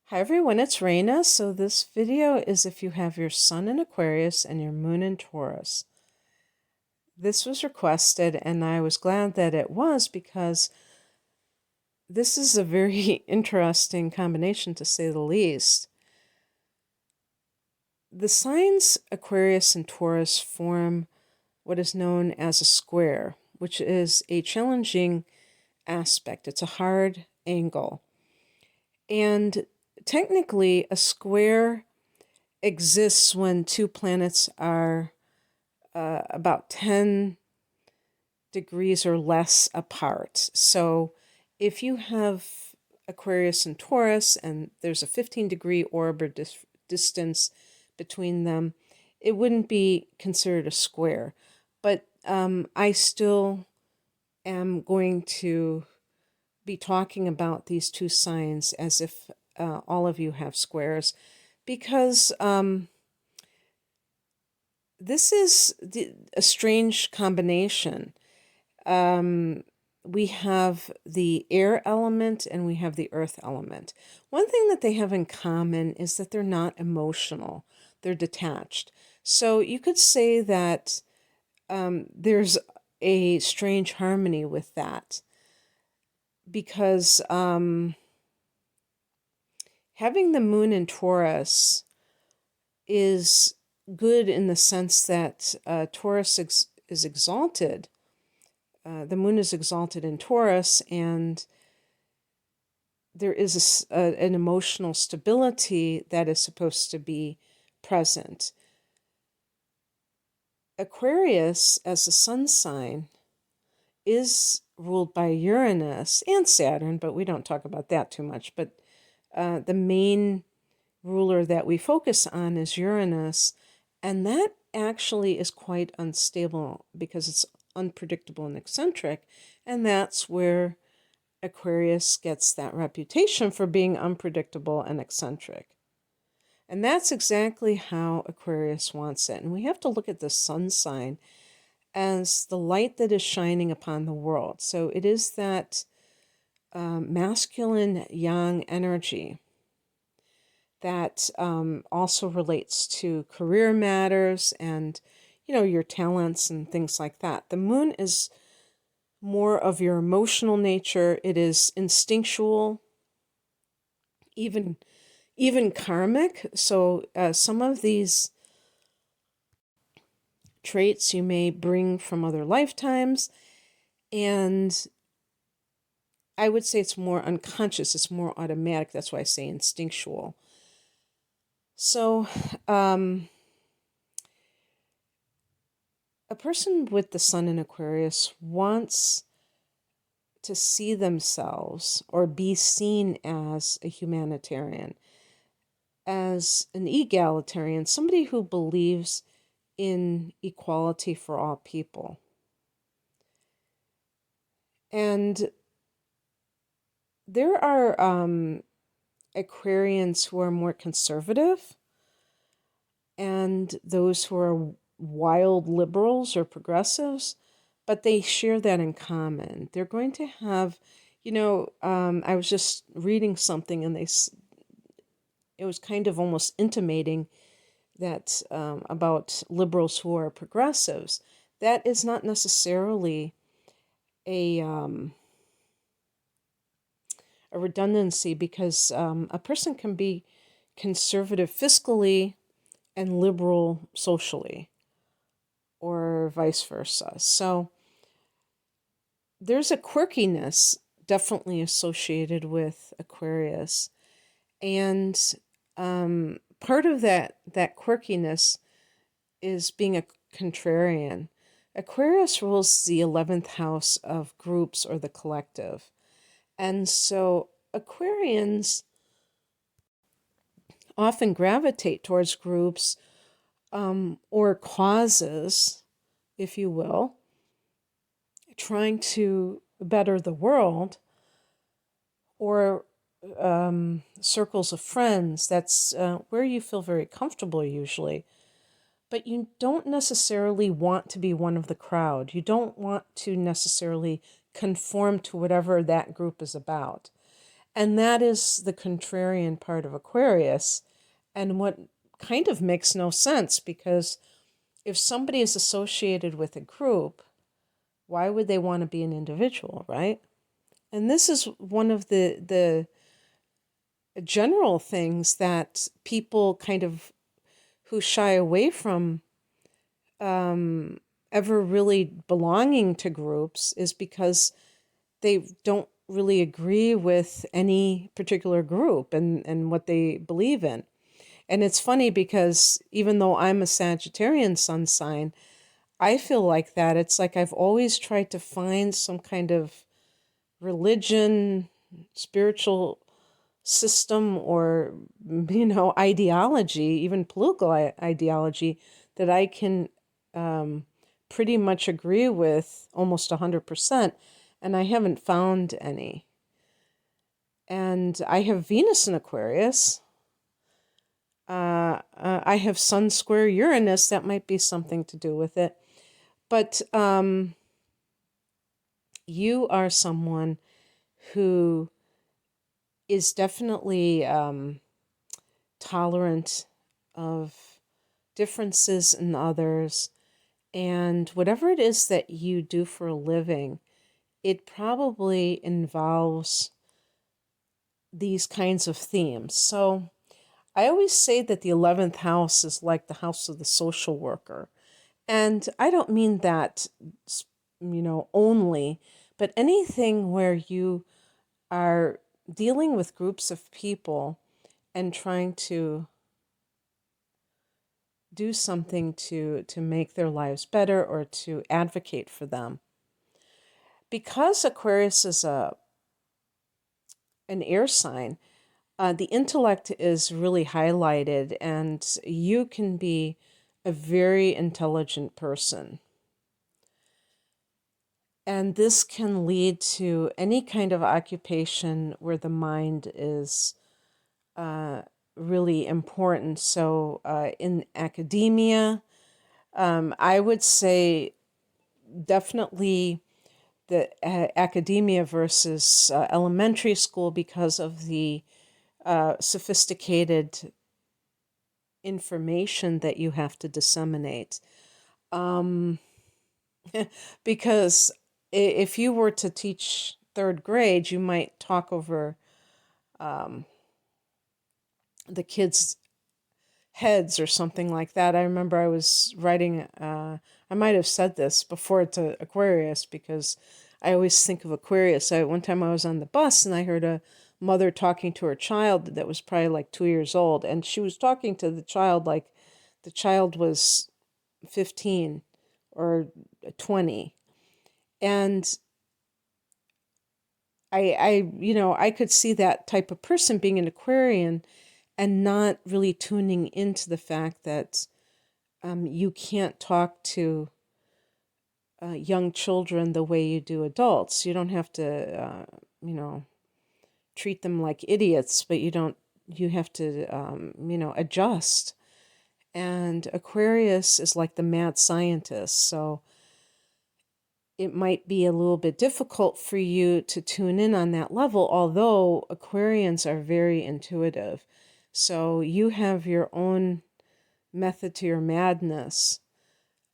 Hi everyone, it's Raina. So this video is if you have your sun in Aquarius and your moon in Taurus. This was requested and I was glad that it was because this is a very interesting combination to say the least. The signs Aquarius and Taurus form what is known as a square, which is a challenging aspect. It's a hard angle. And technically, a square exists when two planets are about 10 degrees or less apart. So if you have Aquarius and Taurus and there's a 15-degree orb or distance between them, it wouldn't be considered a square. But I still am going to be talking about these two signs as if all of you have squares, because this is a strange combination. We have the air element and we have the earth element. One thing that they have in common is that they're not emotional. They're detached. So you could say that there's a strange harmony with that, because having the moon in Taurus is good in the sense that Taurus is exalted. The moon is exalted in Taurus, and there is an emotional stability that is supposed to be present. Aquarius, as a sun sign, is ruled by Uranus and Saturn, but we don't talk about that too much. But the main ruler that we focus on is Uranus, and that actually is quite unstable because it's unpredictable and eccentric, and that's where Aquarius gets that reputation for being unpredictable and eccentric. And that's exactly how Aquarius wants it. And we have to look at the sun sign as the light that is shining upon the world. So it is that masculine yang energy that also relates to career matters and, your talents and things like that. The moon is more of your emotional nature. It is instinctual, even karmic. So some of these traits you may bring from other lifetimes, and I would say it's more unconscious, it's more automatic. That's why I say instinctual. So a person with the sun in Aquarius wants to see themselves or be seen as a humanitarian, as an egalitarian, somebody who believes in equality for all people. And there are Aquarians who are more conservative and those who are wild liberals or progressives, but they share that in common. They're going to have, I was just reading something and it was kind of almost intimating that about liberals who are progressives. That is not necessarily a redundancy, because a person can be conservative fiscally and liberal socially, or vice versa. So there's a quirkiness definitely associated with Aquarius, and part of that quirkiness is being a contrarian. Aquarius rules the 11th house of groups or the collective. And so Aquarians often gravitate towards groups or causes, if you will, trying to better the world, or circles of friends. That's where you feel very comfortable usually. But you don't necessarily want to be one of the crowd. You don't want to necessarily conform to whatever that group is about. And that is the contrarian part of Aquarius, and what kind of makes no sense, because if somebody is associated with a group, why would they want to be an individual, right? And this is one of the general things that people kind of who shy away from ever really belonging to groups is because they don't really agree with any particular group and what they believe in. And it's funny because even though I'm a Sagittarian sun sign, I feel like that. It's like I've always tried to find some kind of religion, spiritual system, or, ideology, even political ideology, that I can pretty much agree with almost 100%. And I haven't found any. And I have Venus in Aquarius. I have Sun square Uranus. That might be something to do with it. But you are someone who is definitely tolerant of differences in others. And whatever it is that you do for a living, it probably involves these kinds of themes. So I always say that the 11th house is like the house of the social worker. And I don't mean that, only, but anything where you are dealing with groups of people and trying to do something to make their lives better or to advocate for them. Because Aquarius is an air sign, the intellect is really highlighted, and you can be a very intelligent person. And this can lead to any kind of occupation where the mind is really important. So in academia, I would say definitely the academia versus elementary school, because of the sophisticated information that you have to disseminate. Because if you were to teach third grade, you might talk over the kids' heads or something like that. I remember I was writing, I might have said this before to Aquarius, because I always think of Aquarius. One time I was on the bus and I heard a mother talking to her child that was probably like 2 years old. And she was talking to the child like the child was 15 or 20. And I could see that type of person being an Aquarian and not really tuning into the fact that you can't talk to young children the way you do adults. You don't have to, treat them like idiots, but you have to, adjust. And Aquarius is like the mad scientist. So it might be a little bit difficult for you to tune in on that level, although Aquarians are very intuitive. So you have your own method to your madness.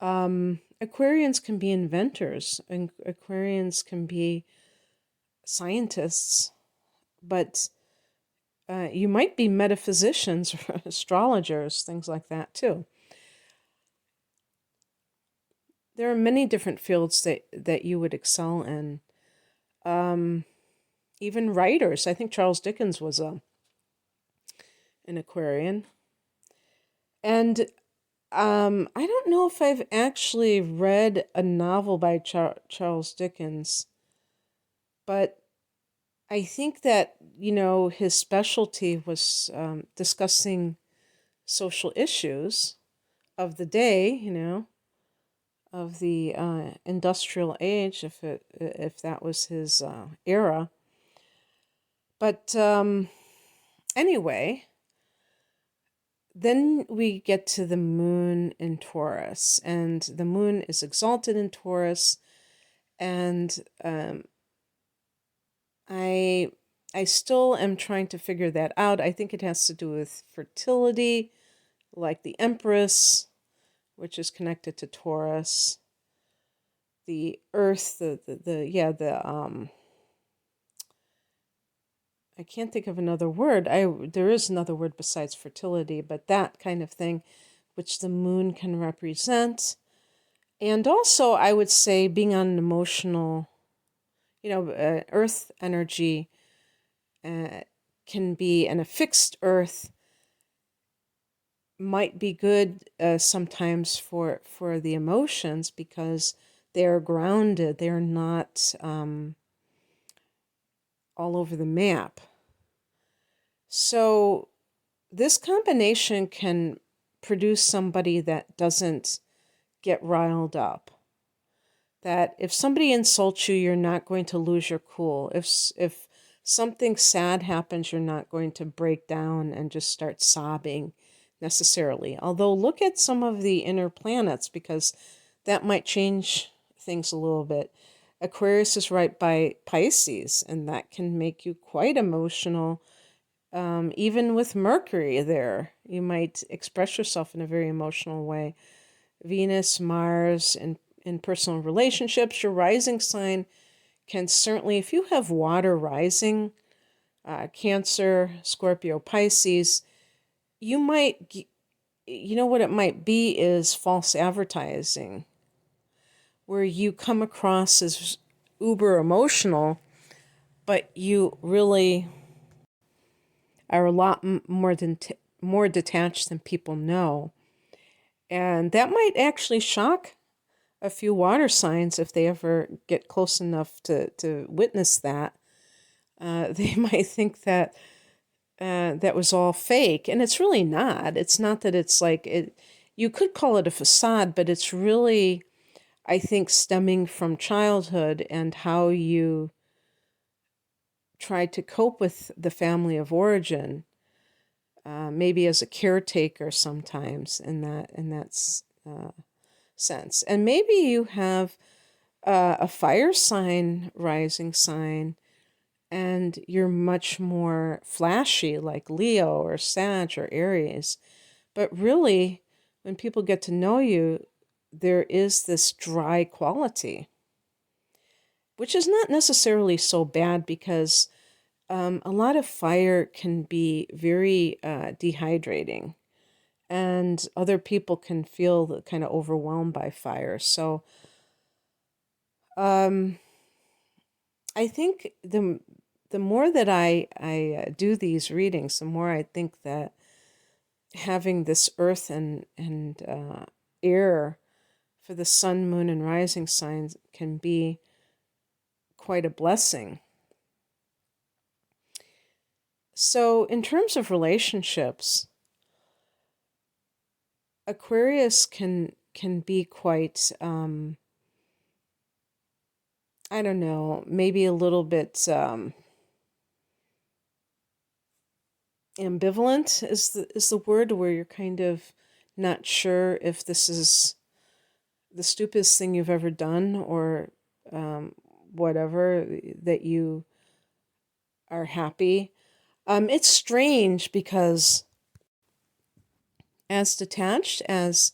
Aquarians can be inventors, and Aquarians can be scientists, but you might be metaphysicians or astrologers, things like that too. There are many different fields that you would excel in. Even writers. I think Charles Dickens was an Aquarian. And I don't know if I've actually read a novel by Charles Dickens, but I think that, his specialty was discussing social issues of the day, of the industrial age, if that was his era. But anyway, then we get to the moon in Taurus, and the moon is exalted in Taurus, and I I still am trying to figure that out. I think it has to do with fertility, like the Empress, which is connected to Taurus. The Earth, I can't think of another word. There is another word besides fertility, but that kind of thing, which the moon can represent. And also, I would say being on an emotional, Earth energy can be, and a fixed Earth might be good sometimes for the emotions because they're grounded. They're not all over the map. So this combination can produce somebody that doesn't get riled up. That if somebody insults you, you're not going to lose your cool. If something sad happens, you're not going to break down and just start sobbing necessarily. Although look at some of the inner planets because that might change things a little bit. Aquarius is right by Pisces, and that can make you quite emotional. Even with Mercury there, you might express yourself in a very emotional way. Venus, Mars, and in personal relationships, your rising sign can certainly, if you have water rising, Cancer, Scorpio, Pisces, you might, what it might be is false advertising, where you come across as uber emotional, but you really are a lot more detached than people know. And that might actually shock a few water signs if they ever get close enough to witness that. They might think that that was all fake, and it's really not. It's not that it's like it. You could call it a facade, but it's really, I think, stemming from childhood and how you tried to cope with the family of origin, maybe as a caretaker sometimes in that sense. And maybe you have a fire sign, rising sign, and you're much more flashy like Leo or Sag or Aries. But really, when people get to know you, there is this dry quality, which is not necessarily so bad because a lot of fire can be very dehydrating, and other people can feel kind of overwhelmed by fire. So I think the more that I do these readings, the more I think that having this earth and air for the sun, moon, and rising signs can be quite a blessing. So in terms of relationships, Aquarius can be quite, I don't know, maybe a little bit ambivalent is the word, where you're kind of not sure if this is the stupidest thing you've ever done or whatever, that you are happy. It's strange because as detached as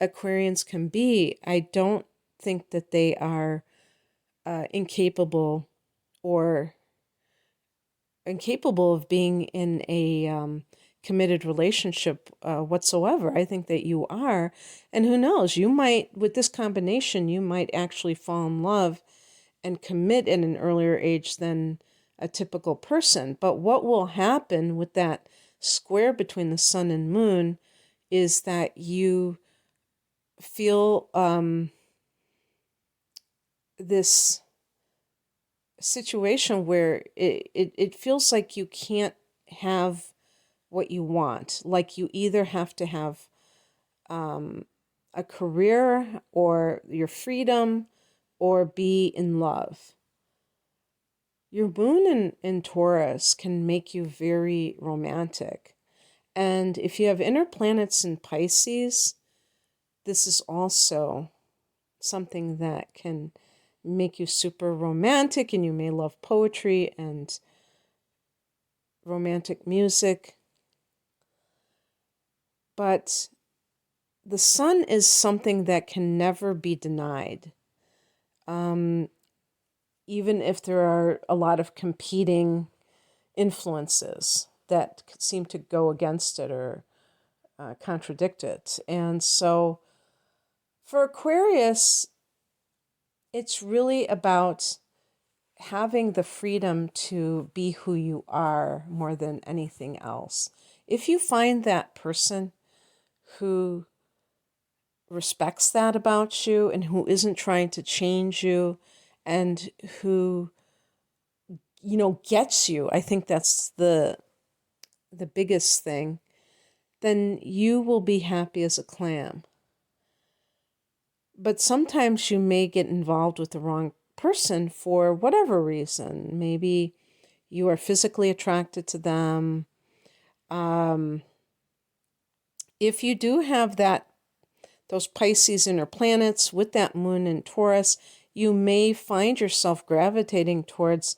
Aquarians can be, I don't think that they are incapable of being in a committed relationship whatsoever. I think that you are. And who knows, you might, with this combination, you might actually fall in love and commit at an earlier age than a typical person. But what will happen with that square between the sun and moon is that you feel this situation where it feels like you can't have what you want. Like you either have to have a career or your freedom or be in love. Your moon in Taurus can make you very romantic. And if you have inner planets in Pisces, this is also something that can make you super romantic, and you may love poetry and romantic music. But the sun is something that can never be denied. Even if there are a lot of competing influences that seem to go against it or contradict it. And so for Aquarius, it's really about having the freedom to be who you are more than anything else. If you find that person who respects that about you and who isn't trying to change you and who, gets you, I think that's the biggest thing, then you will be happy as a clam. But sometimes you may get involved with the wrong person for whatever reason. Maybe you are physically attracted to them. If you do have those Pisces inner planets with that moon in Taurus, you may find yourself gravitating towards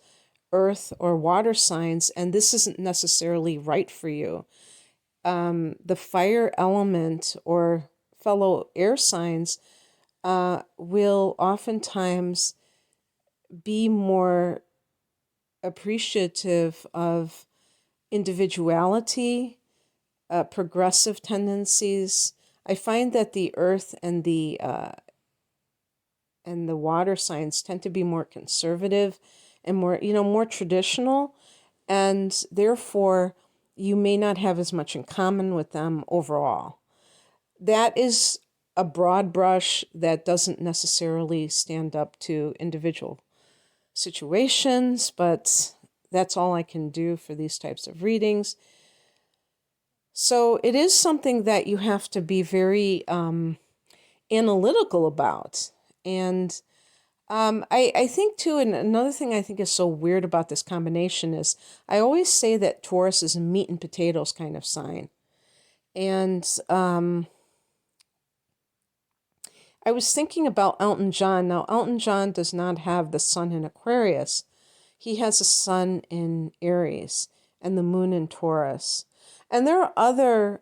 earth or water signs, and this isn't necessarily right for you. The fire element or fellow air signs will oftentimes be more appreciative of individuality, progressive tendencies. I find that the earth and the water signs tend to be more conservative and more traditional, and therefore you may not have as much in common with them overall. That is a broad brush that doesn't necessarily stand up to individual situations, but that's all I can do for these types of readings. So it is something that you have to be very analytical about. And I think too, and another thing I think is so weird about this combination is I always say that Taurus is a meat and potatoes kind of sign. And I was thinking about Elton John. Now, Elton John does not have the sun in Aquarius. He has a sun in Aries and the moon in Taurus. And there are other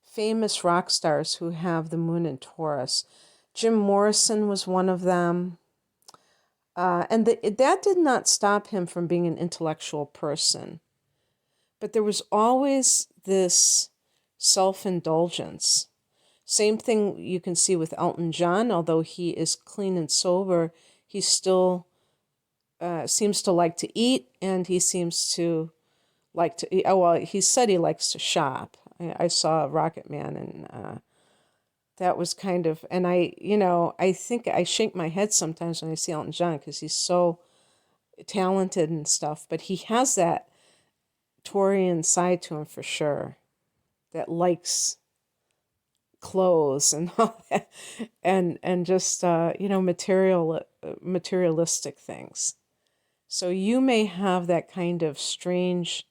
famous rock stars who have the moon in Taurus. Jim Morrison was one of them. And that did not stop him from being an intellectual person. But there was always this self-indulgence. Same thing you can see with Elton John. Although he is clean and sober, he still seems to like to eat, and he seems to like to eat. Oh, well, he said he likes to shop. I saw Rocket Man, and that was kind of, and I think I shake my head sometimes when I see Elton John because he's so talented and stuff, but he has that Taurian side to him for sure, that likes clothes and all that, and just materialistic things. So you may have that kind of strange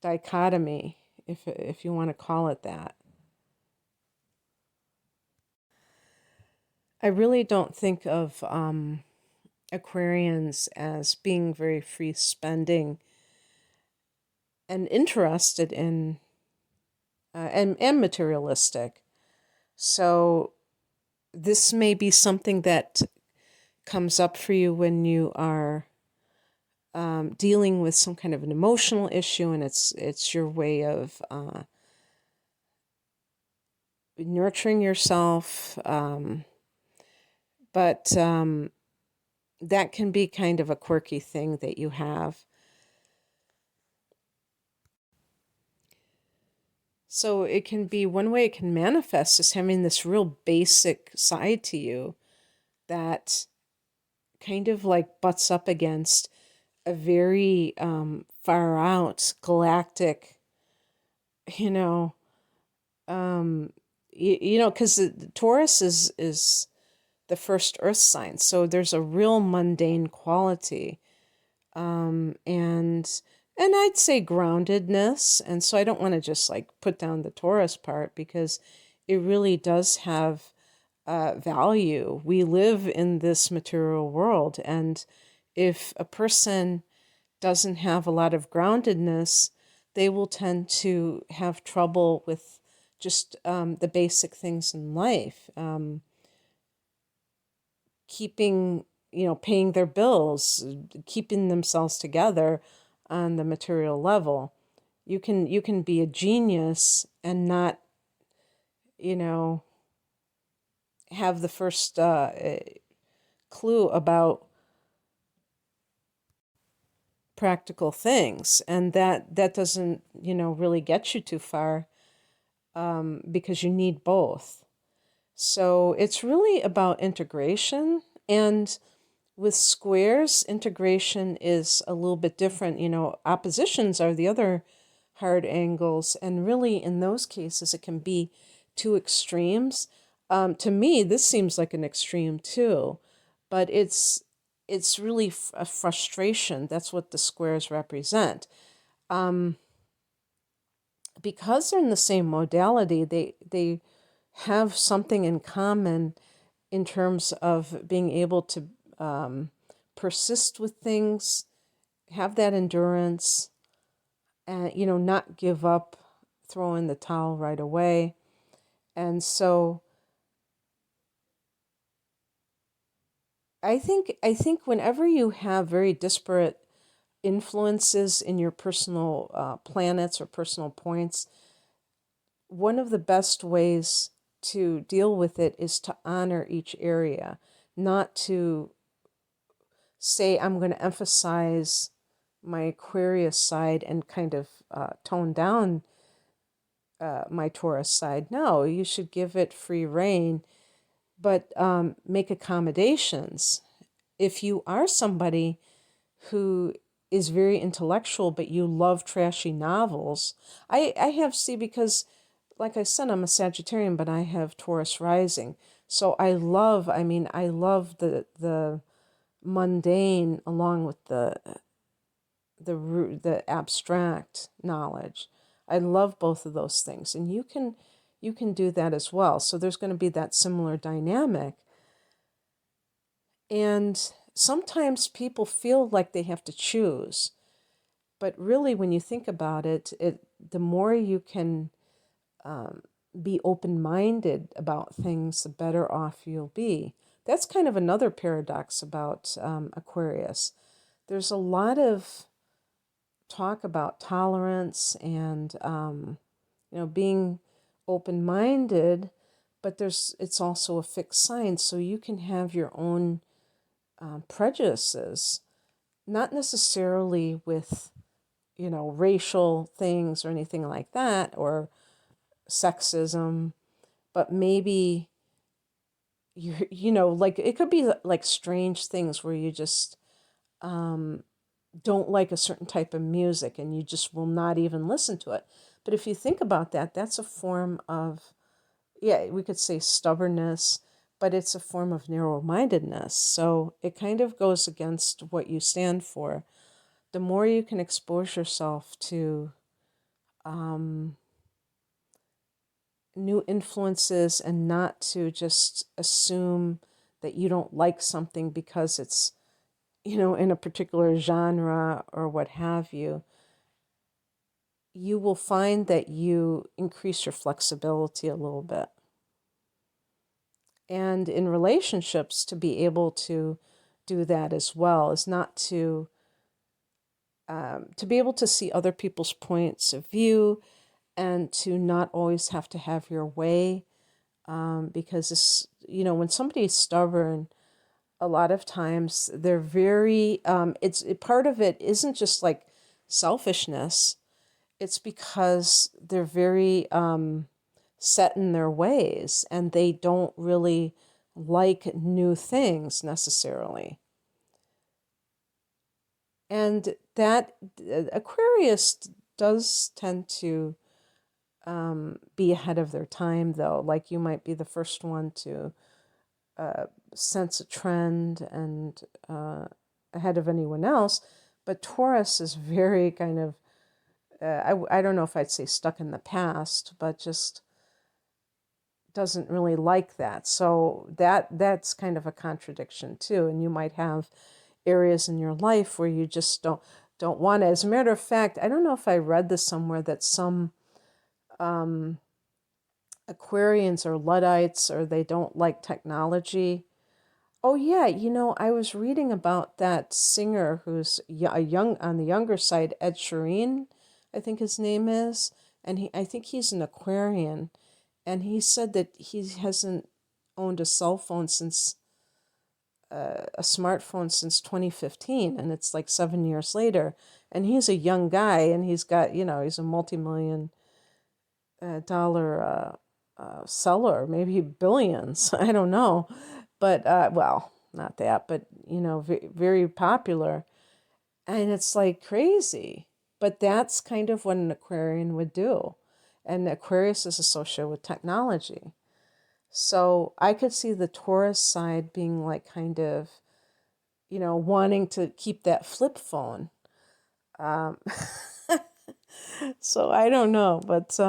dichotomy, if you want to call it that. I really don't think of Aquarians as being very free spending and interested in and materialistic. So this may be something that comes up for you when you are dealing with some kind of an emotional issue, and it's your way of nurturing yourself. But that can be kind of a quirky thing that you have. So it can be, one way it can manifest is having this real basic side to you that kind of like butts up against a very far out galactic, because Taurus is the first earth sign. So there's a real mundane quality. And I'd say groundedness. And so I don't want to just like put down the Taurus part because it really does have value. We live in this material world. And if a person doesn't have a lot of groundedness, they will tend to have trouble with just the basic things in life. Keeping, paying their bills, keeping themselves together on the material level. You can be a genius and not, you know, have the first clue about practical things, and that doesn't, really get you too far, because you need both. So it's really about integration. And with squares, integration is a little bit different. Oppositions are the other hard angles. And really, in those cases, it can be two extremes. To me, this seems like an extreme too, but it's really a frustration. That's what the squares represent. Because they're in the same modality, they have something in common in terms of being able to persist with things, have that endurance, and not give up, throw in the towel right away. And so I think whenever you have very disparate influences in your personal planets or personal points, one of the best ways to deal with it is to honor each area, not to say, I'm going to emphasize my Aquarius side and kind of tone down my Taurus side. No, you should give it free rein, but make accommodations. If you are somebody who is very intellectual, but you love trashy novels, I have, see, because like I said, I'm a Sagittarian, but I have Taurus rising. So I love the mundane along with the abstract knowledge. I love both of those things, and you can do that as well. So there's going to be that similar dynamic. And sometimes people feel like they have to choose, but really, when you think about it, the more you can be open-minded about things, the better off you'll be. That's kind of another paradox about Aquarius. There's a lot of talk about tolerance and being open-minded, but it's also a fixed sign, so you can have your own prejudices, not necessarily with racial things or anything like that, or sexism, but maybe like it could be like strange things where you just don't like a certain type of music and you just will not even listen to it. But if you think about that, that's a form of, yeah, we could say stubbornness, but it's a form of narrow-mindedness. So it kind of goes against what you stand for. The more you can expose yourself to new influences and not to just assume that you don't like something because it's, in a particular genre or what have you, you will find that you increase your flexibility a little bit. And in relationships, to be able to do that as well is not to be able to see other people's points of view and to not always have to have your way, because this, when somebody's stubborn, a lot of times they're very part of it isn't just like selfishness. It's because they're very set in their ways and they don't really like new things necessarily. And that Aquarius does tend to be ahead of their time, though. Like, you might be the first one to sense a trend and ahead of anyone else. But Taurus is very kind of, I don't know if I'd say stuck in the past, but just doesn't really like that. So that's kind of a contradiction too. And you might have areas in your life where you just don't, don't want it. As a matter of fact, I don't know if I read this somewhere that some um, Aquarians are Luddites or they don't like technology. Oh yeah, I was reading about that singer who's a young on the younger side, Ed Sheeran, I think his name is, and I think he's an Aquarian, and he said that he hasn't owned a cell phone since a smartphone since 2015, and it's like 7 years later, and he's a young guy, and he's got he's a multi-million dollar seller, maybe billions, I don't know, but well, not that, but very popular, and it's like crazy. But that's kind of what an Aquarian would do, and Aquarius is associated with technology. So I could see the Taurus side being like kind of, wanting to keep that flip phone. Um, so I don't know, but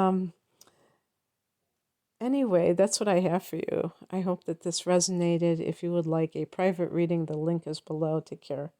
anyway, that's what I have for you. I hope that this resonated. If you would like a private reading, the link is below. Take care.